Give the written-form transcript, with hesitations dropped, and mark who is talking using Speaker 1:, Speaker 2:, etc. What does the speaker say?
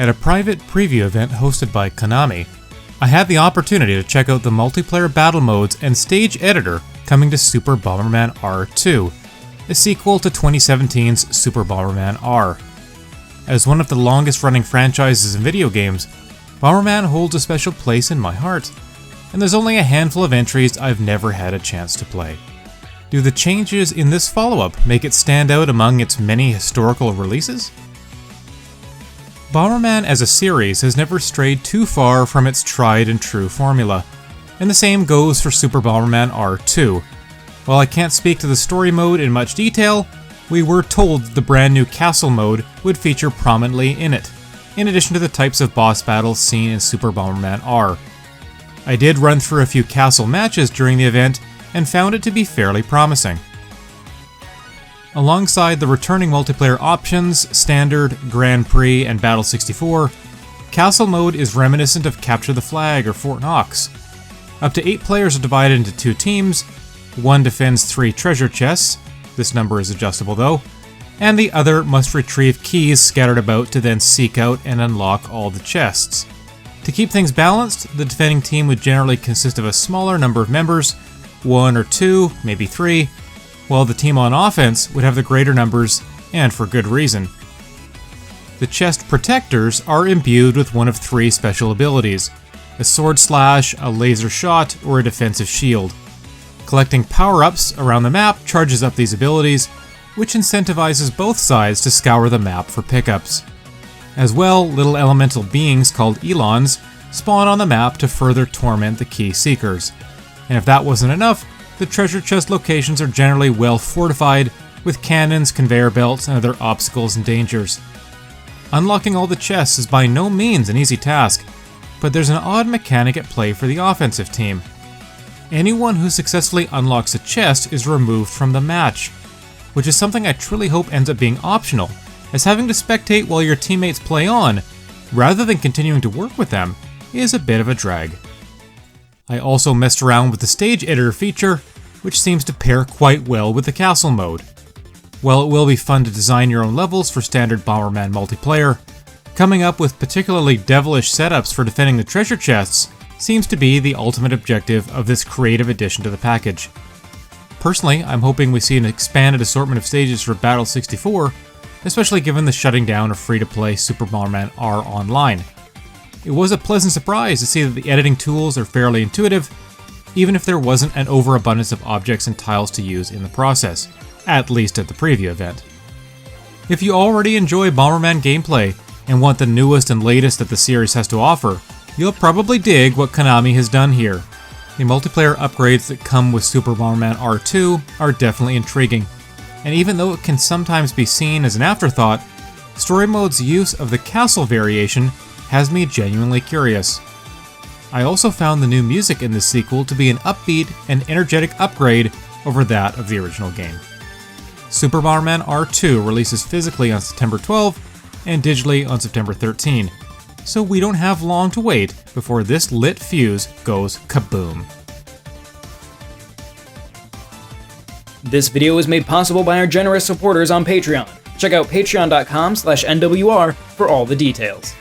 Speaker 1: At a private preview event hosted by Konami, I had the opportunity to check out the multiplayer battle modes and stage editor coming to Super Bomberman R2, a sequel to 2017's Super Bomberman R. As one of the longest running franchises in video games, Bomberman holds a special place in my heart, and there's only a handful of entries I've never had a chance to play. Do the changes in this follow-up make it stand out among its many historical releases? Bomberman as a series has never strayed too far from its tried and true formula, and the same goes for Super Bomberman R2. While I can't speak to the story mode in much detail, we were told the brand new castle mode would feature prominently in it, in addition to the types of boss battles seen in Super Bomberman R. I did run through a few castle matches during the event and found it to be fairly promising. Alongside the returning multiplayer options, Standard, Grand Prix, and Battle 64, Castle Mode is reminiscent of Capture the Flag or Fort Knox. Up to 8 players are divided into 2 teams, one defends 3 treasure chests, this number is adjustable though, and the other must retrieve keys scattered about to then seek out and unlock all the chests. To keep things balanced, the defending team would generally consist of a smaller number of members, 1 or 2, maybe 3, while the team on offense would have the greater numbers, and for good reason. The chest protectors are imbued with one of 3 special abilities: a sword slash, a laser shot, or a defensive shield. Collecting power-ups around the map charges up these abilities, which incentivizes both sides to scour the map for pickups. As well, little elemental beings called Elons spawn on the map to further torment the key seekers. And if that wasn't enough, the treasure chest locations are generally well fortified with cannons, conveyor belts, and other obstacles and dangers. Unlocking all the chests is by no means an easy task, but there's an odd mechanic at play for the offensive team. Anyone who successfully unlocks a chest is removed from the match, which is something I truly hope ends up being optional, as having to spectate while your teammates play on, rather than continuing to work with them, is a bit of a drag. I also messed around with the stage editor feature, which seems to pair quite well with the castle mode. While it will be fun to design your own levels for standard Bomberman multiplayer, coming up with particularly devilish setups for defending the treasure chests seems to be the ultimate objective of this creative addition to the package. Personally, I'm hoping we see an expanded assortment of stages for Battle 64, especially given the shutting down of free-to-play Super Bomberman R Online. It was a pleasant surprise to see that the editing tools are fairly intuitive, even if there wasn't an overabundance of objects and tiles to use in the process, at least at the preview event. If you already enjoy Bomberman gameplay and want the newest and latest that the series has to offer, you'll probably dig what Konami has done here. The multiplayer upgrades that come with Super Bomberman R2 are definitely intriguing, and even though it can sometimes be seen as an afterthought, Story Mode's use of the castle variation has me genuinely curious. I also found the new music in this sequel to be an upbeat and energetic upgrade over that of the original game. Super Bomberman R2 releases physically on September 12 and digitally on September 13, so we don't have long to wait before this lit fuse goes kaboom.
Speaker 2: This video was made possible by our generous supporters on Patreon. Check out patreon.com/NWR for all the details.